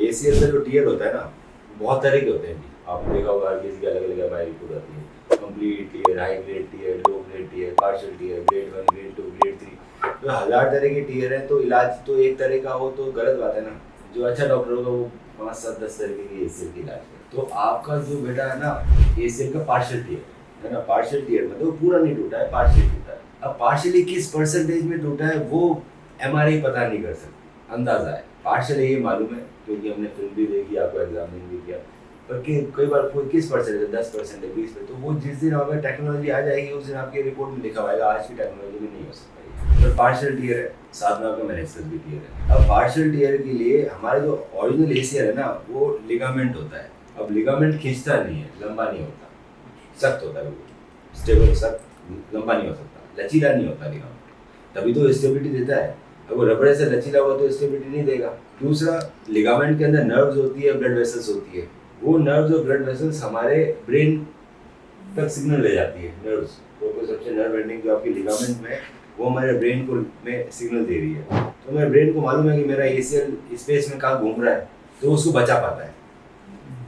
ACL का जो tier होता है ना, बहुत तरह के होते हैं जी। आपने देखा होगा हर किसी की अलग अलग एमआई रिपोर्ट आती है, complete tear, high grade tear, low grade tear, partial tear, grade 1, grade 2, grade 3, तो 1000 तरह के टीयर हैं। तो इलाज तो एक तरह का हो तो गलत बात है ना। जो अच्छा डॉक्टर होगा वो 5, 7, 10 तरीके की एसीएल की इलाज है। तो आपका जो बेटा है ना, एसीएल का पार्शियल टीयर है ना, पार्शियल टीयर मतलब वो पूरा नहीं टूटा है, पार्शियल टूटा है। अब पार्शियली किस परसेंटेज में टूटा है वो एमआरआई पता नहीं कर सकती, अंदाजा है। पार्शियल ये मालूम है क्योंकि हमने फिल्म भी देखी, आपको एग्जामिनिंग भी किया, पर कई बार कोई किस परसेंट है, 10% है, 20%, तो वो जिस दिन हमें टेक्नोलॉजी आ जाएगी उस दिन आपकी रिपोर्ट में लिखा होगा। आज की टेक्नोलॉजी में नहीं हो सकता। तो पार्शियल टीयर है, साथ में आपका मेनिस्कस भी टीयर है। अब पार्शियल टीयर के लिए हमारा जो ओरिजिनल एसीएल है ना, वो लिगामेंट होता है। अब लिगामेंट खींचता नहीं है, लंबा नहीं होता, सख्त होता है, वो स्टेबल, सख्त, लंबा नहीं हो सकता, लचीला नहीं होता लिगामेंट, तभी तो स्टेबिलिटी देता है। अगर रबड़ से लचीला हुआ तो स्टेबिलिटी नहीं देगा। दूसरा, लिगामेंट के अंदर नर्व्स होती है, ब्लड वेसल्स होती है। वो नर्व्स और ब्लड वेसल्स हमारे ब्रेन तक सिग्नल ले जाती है। नर्व्स तो सबसे नर्व एंडिंग जो आपकी लिगामेंट में, वो हमारे ब्रेन को में सिग्नल दे रही है। तो मेरे ब्रेन को मालूम है कि मेरा एसीएल स्पेस में कहाँ घूम रहा है, तो उसको बचा पाता है।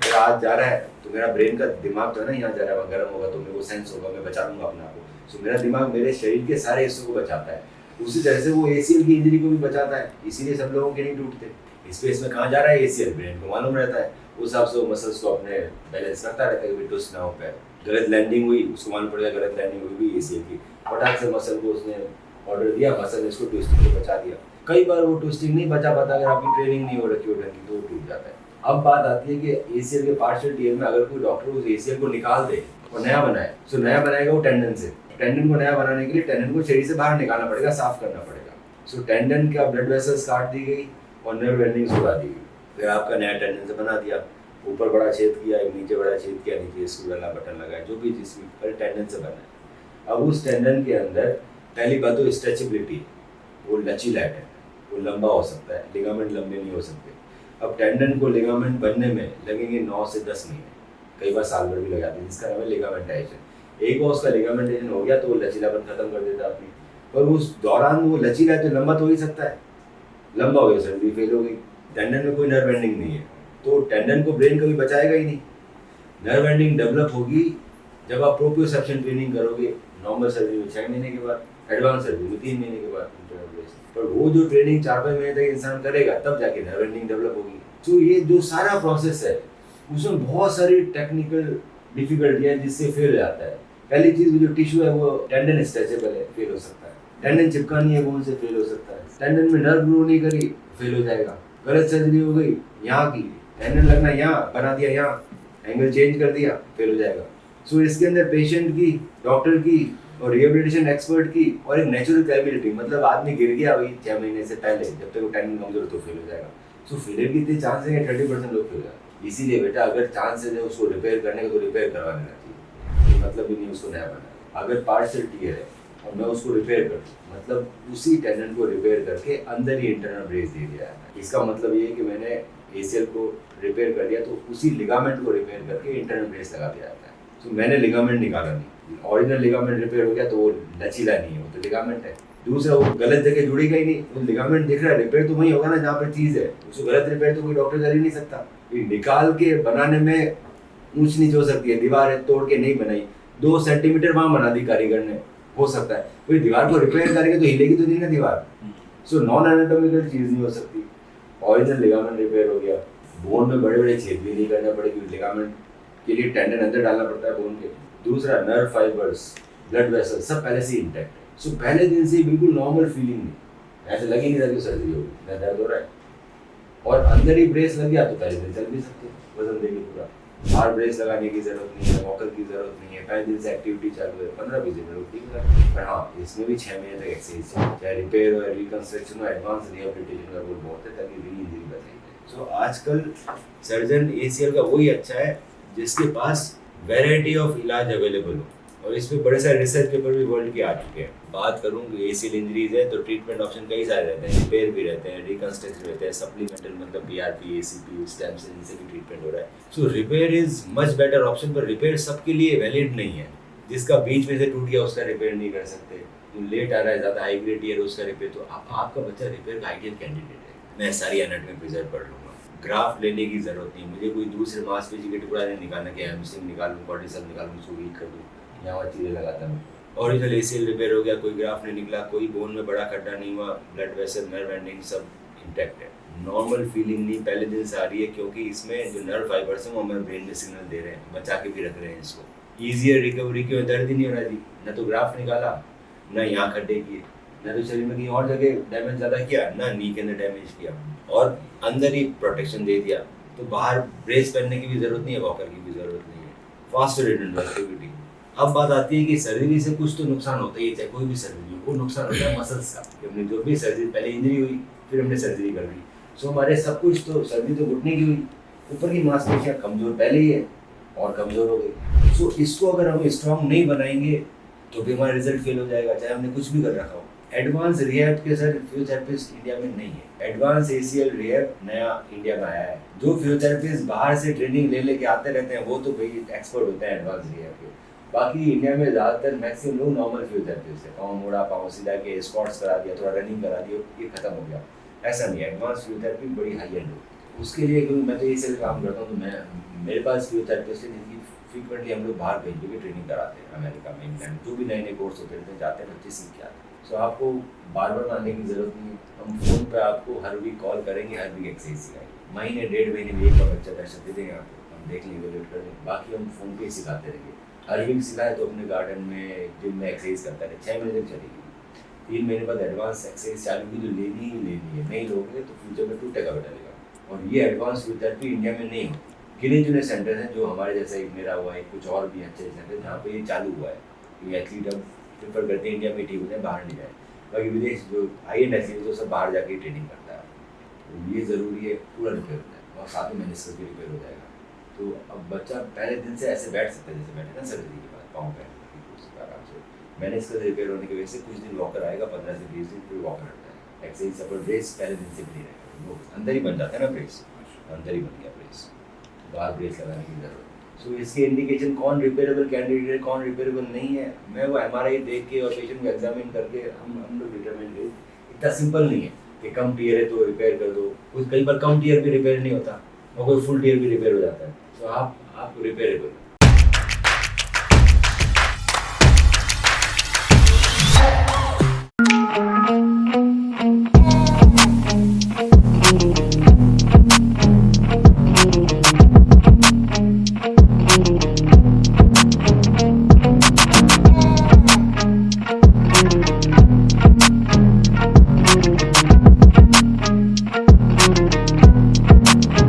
मेरा हाथ जा रहा है तो मेरा ब्रेन का दिमाग जो है ना, यहाँ जा रहा है, गर्म होगा तो मेरे को सेंस होगा, मैं बचा लूंगा अपने आप को। सो मेरा दिमाग मेरे शरीर के सारे हिस्सों को बचाता है। उसी तरह से वो एसीएल की इंजरी को भी बचाता है, इसीलिए सब लोगों के नहीं टूटते। स्पेस में कहाँ जा रहा है एसीएल, ब्रेन को मालूम रहता है, उस हिसाब से वो मसल्स को अपने बैलेंस करता रहता है कि ट्विस्ट ना हो पैर। गलत लैंडिंग हुई, उसको मालूम पड़ेगा गलत लैंडिंग हुई भी एसीएल की, फटाक से मसल को उसने ऑर्डर दिया, मसल ने इसको ट्विस्टिंग को बचा दिया। कई बार वो ट्विस्टिंग नहीं बचा पाता, अगर आपकी ट्रेनिंग नहीं हो रखी हो ढंग की, तो वो टूट जाता है। अब बात आती है कि एसीएल के पार्शियल टीयर में अगर कोई डॉक्टर उस एसीएल को निकाल दे और नया बनाए, तो नया बनाएगा वो टेंडन से। टेंडन को नया बनाने के लिए टेंडन को शरीर से बाहर निकालना पड़ेगा, साफ करना पड़ेगा। सो टेंडन का ब्लड वेसल्स काट दी गई और नर्व एंडिंग्स उड़ा दी गई, फिर आपका नया टेंडन से बना दिया। ऊपर बड़ा छेद किया, नीचे बड़ा छेद किया, नीचे स्क्रू डाला, बटन लगाया, जो भी चीज़ पर टेंडन से बना है। अब उस टेंडन के अंदर पहली बात तो स्ट्रेचेबिलिटी, वो लचीला है, वो लंबा हो सकता है, लिगामेंट लंबे नहीं हो सकते। अब टेंडन को लिगामेंट बनने में लगेंगे 9 से 10 महीने, कई बार साल भर भी लग जाते हैं, जिसका नाम है लिगामेंटाइजेशन। एक बार उसका लिगामेंटेशन हो गया तो वो लचीलापन खत्म कर देता है अपनी, पर उस दौरान वो लचीला है तो लंबा तो हो ही सकता है। लंबा हो गया, सर्जरी फेल हो गई, टेंडन में कोई नर्व एंडिंग नहीं है, तो टेंडन को ब्रेन कभी बचाएगा ही नहीं। नर्व एंडिंग डेवलप होगी जब आप प्रोप्रियोसेप्शन ट्रेनिंग करोगे, नॉर्मल सर्जरी में 6 महीने के बाद, एडवांस सर्जरी में 3 महीने के बाद। पर वो जो ट्रेनिंग 4-5 महीने तक इंसान करेगा तब जाके नर्व एंडिंग डेवलप होगी। तो ये जो सारा प्रोसेस है उसमें बहुत सारी टेक्निकल डिफिकल्टी है जिससे फेल हो जाता है। पहली चीज, जो टिश्यू है वो टेंडन स्ट्रेचेबल है, फेल हो सकता है। टेंडन चिपका नहीं है बोन से, फेल हो सकता है। टेंडन में नर्व ग्रो नहीं करी, फेल हो जाएगा। गलत सर्जरी हो गई, यहाँ की टेंडन लगना यहाँ बना दिया, यहाँ एंगल चेंज कर दिया, फेल हो जाएगा। सो इसके अंदर पेशेंट की, डॉक्टर की और रिहेबिलिटेशन एक्सपर्ट की और एक नेचुरल कैपेबिलिटी, मतलब आदमी गिर गया वही 6 महीने से पहले, जब तक वो टेंडन कमजोर तो फेल हो जाएगा। सो फेलियर की इतने चांसेस है 30% लोग फेल हो जाते। इसीलिए बेटा अगर चांसेस है उसको रिपेयर करने का तो रिपेयर करवा लेना चाहिए, मतलब भी नहीं उसको नया बनाना। अगर पार्शियल टीयर है और मैं उसको रिपेयर कर दूँ, मतलब उसी टेंडन को रिपेयर करके अंदर ही इंटरनल ब्रेस दे दिया है। इसका मतलब ये है कि मैंने एसीएल को रिपेयर कर दिया तो उसी लिगामेंट को रिपेयर करके इंटरनल ब्रेस लगा दिया जाता है। तो मैंने लिगामेंट निकाला नहीं, ओरिजिनल लिगामेंट रिपेयर हो गया तो वो लचीला नहीं है, वो तो लिगामेंट है। दूसरा, वो गलत जगह जुड़ेगा ही नहीं, वो लिगामेंट दिख रहा है, रिपेयर तो वही होगा ना जहाँ पर चीज़ है, उसको गलत रिपेयर तो कोई डॉक्टर कर ही नहीं सकता। निकाल के बनाने में ऊंच नीच हो सकती है, दीवार है तोड़ के नहीं बनाई, 2 सेंटीमीटर वहाँ बना दी कारीगर ने, हो सकता है। कोई दीवार को रिपेयर करेंगे तो हिलेगी तो नहीं ना दीवार। सो नॉन एनाटॉमिकल चीज़ नहीं हो सकती। ओरिजिनल लिगामेंट रिपेयर हो गया, बोन में बड़े बड़े छेद भी नहीं करने पड़ेगी, लिगामेंट के लिए टेंडन अंदर डालना पड़ता है बोन के। दूसरा, नर्व फाइबर्स, ब्लड वेसल सब पहले से इंटैक्ट है। सो पहले दिन से बिल्कुल नॉर्मल फीलिंग नहीं, ऐसे लग ही नहीं रहा कि सर्जरी होगी, ना दर्द हो रहा है। और अंदर ही ब्रेस लग गया तो पहले दिन चल भी सकते हैं, वजन देके पूरा। हार्ड ब्रेस लगाने की जरूरत नहीं है, वॉकर की जरूरत नहीं है, पहले दिन से एक्टिविटी चालू है, 15-20 दिन में ठीक है। पर हाँ, इसमें भी 6 महीने तक एक्सरसाइज चाहिए, चाहे रिपेयर हो, रिकंस्ट्रक्शन हो, एडवांस रिहेबिलिटेशन का रोल बहुत है ताकि री इंजरी बचाई जाए। सो आजकल सर्जन एसीएल का वही अच्छा है जिसके पास वैरायटी ऑफ इलाज अवेलेबल हो, और इस पे बड़े सारे रिसर्च पेपर भी वर्ल्ड के आ चुके हैं। बात करूँ एसीएल इंजरीज है तो ट्रीटमेंट ऑप्शन कई सारे रहते हैं, रिपेयर भी रहते हैं, रिकंस्ट्रक्शन रहते हैं, सप्लीमेंटल मतलब पीआरपी, एसीपी, स्टेम सेल, इनसे भी ट्रीटमेंट हो रहा है। So repair is much better option, पर रिपेयर सबके लिए वैलिड नहीं है। जिसका बीच में से टूट गया उसका रिपेयर नहीं कर सकते, जो लेट आ रहा है ज़्यादा हाई ग्रेड ईयर उसका रिपेयर, तो आपका बच्चा रिपेयर का आइडियल कैंडिडेट है। मैं सारी एनाटॉमी प्रिजर्व पढ़ लूँगा, ग्राफ लेने की ज़रूरत नहीं, मुझे कोई दूसरे मांसपेशी का टुकड़ा नहीं निकालना कि हैमस्ट्रिंग निकालूँ, कॉर्टिसल निकालूँ, उसको वीक कर दूँ, यहाँ चीज़ें लगाता हूँ। ओरिजिनल एसीएल रिपेयर हो गया, कोई ग्राफ नहीं निकला, कोई बोन में बड़ा खड्डा नहीं हुआ, ब्लड वेसल नर्व एंडिंग सब इंटैक्ट है। नॉर्मल फीलिंग नहीं पहले दिन से आ रही है, क्योंकि इसमें जो नर्व फाइबर्स हैं वो हमारे ब्रेन में सिग्नल दे रहे हैं, बचा के भी रख रहे हैं इसको। ईजियर रिकवरी क्यों, दर्द ही नहीं हो रहा जी, ना तो ग्राफ निकाला, ना यहाँ खड्डे किए, ना तो शरीर में कहीं और जगह डैमेज ज़्यादा किया, ना नी के अंदर डैमेज किया, और अंदर ही प्रोटेक्शन दे दिया। तो बाहर ब्रेस पहनने की भी ज़रूरत नहीं है, वॉकर की भी ज़रूरत नहीं है। Fast return activity. अब बात आती है कि सर्जरी से कुछ तो नुकसान होता ही है, चाहे कोई भी सर्जरी हो, वो नुकसान होता है मसल्स का। कि हमने जो भी सर्जरी, पहले इंजरी हुई, फिर हमने सर्जरी कर ली, सो हमारे सब कुछ तो सर्जरी तो घुटने की हुई, ऊपर की मांसपेशियाँ कमज़ोर पहले ही है और कमज़ोर हो गई। सो इसको अगर हम स्ट्रॉन्ग नहीं बनाएंगे तो भी हमारा रिजल्ट फेल हो जाएगा, चाहे हमने कुछ भी कर रखा हो। एडवांस रिहैब के सर फिजियोथेरेपिस्ट इंडिया में नहीं है। एडवांस एसीएल रिहैब नया इंडिया में आया है। जो फिजियोथेरेपिस्ट बाहर से ट्रेनिंग ले लेके आते रहते हैं वो तो भाई एक्सपर्ट होते हैं एडवांस रिहैब के। बाकी इंडिया में ज़्यादातर मैक्सिमम लोग नॉर्मल फिजियोथेरेपिस्ट है, पाँव मोड़ा, पाँव सीधा के, स्क्वाट्स करा दिया, थोड़ा रनिंग करा दिया, ये खत्म हो गया। ऐसा नहीं है, एडवांस फिजियोथेरेपी बड़ी हाई एंड हो। उसके लिए क्योंकि मैं तो एसीएल काम करता हूँ, तो मेरे पास फिजियोथेरेपिस्ट है जिनकी फ्रीक्वेंटली हम लोग बाहर भेज के ट्रेनिंग कराते हैं, अमेरिका में, इंग्लैंड, जो भी नए नए कोर्स होते हैं जाते हैं, बच्चे सीख के आते हैं। सो आपको बार बार आने की ज़रूरत नहीं है, हम फ़ोन पे आपको हर वीक कॉल करेंगे, हर वीक एक्सरसाइज सिखाएंगे। महीने 1.5 महीने में एक बार बच्चा पैसा दे देंगे आपको, हम देख लेंगे, वेट कर लेंगे, बाकी हम फ़ोन पे ही सिखाते रहेंगे। हर वीक सिखाए तो अपने गार्डन में, जिम में एक्सरसाइज करता रहे, 6 महीने तक चलेगी। 3 महीने बाद एडवांस एक्सरसाइज चालू की, जो लेनी ही लेनी है, नहीं लोगे तो फ्यूचर में टूटेगा बेटा। और ये एडवांस फिजियोथेरेपी इंडिया में नहीं होती। गिने चुने सेंटर हैं जो हमारे जैसा एक मेरा हुआ है, कुछ और भी अच्छे सेंटर जहाँ पे ये चालू हुआ है। ये एथलीट अब प्रेफर करते हैं इंडिया में ठीक होते हैं, बाहर नहीं जाए। बाकी विदेश जो हाई एंड एथलीट तो सब बाहर जाके ट्रेनिंग करता है, तो ये ज़रूरी है, पूरा रिपेयर होता है और साथ में मेनिस्कस भी रिपेयर हो जाएगा। तो अब बच्चा पहले दिन से ऐसे बैठ सकता है जैसे बैठे ना सर्जरी के बाद, पाँव पैर आराम से। मैनिस्कस रिपेयर होने की वजह से कुछ दिन वॉकर आएगा, 15 से 20 दिन, फिर वॉकर हटता है। एक्सरसाइज सपोर्ट ब्रेस पहले दिन से भी नहीं रहेगा, वो अंदर ही बन जाता है ना ब्रेस, अंदर ही बन गया ब्रेस, बाहर ब्रेस लगाने की जरूरत। सो इसके इंडिकेशन कौन रिपेयरेबल कैंडिडेट है, कौन रिपेयरेबल नहीं है, मैं वो एमआरआई देख के और पेशेंट को एग्जामिन करके हम लोग डिटरमाइन करें। इतना सिंपल नहीं है कि कम टीयर है तो रिपेयर कर दो, कुछ कई बार कम टीयर भी रिपेयर नहीं होता और कोई फुल टीयर भी रिपेयर हो जाता है। सो आप रिपेयरेबल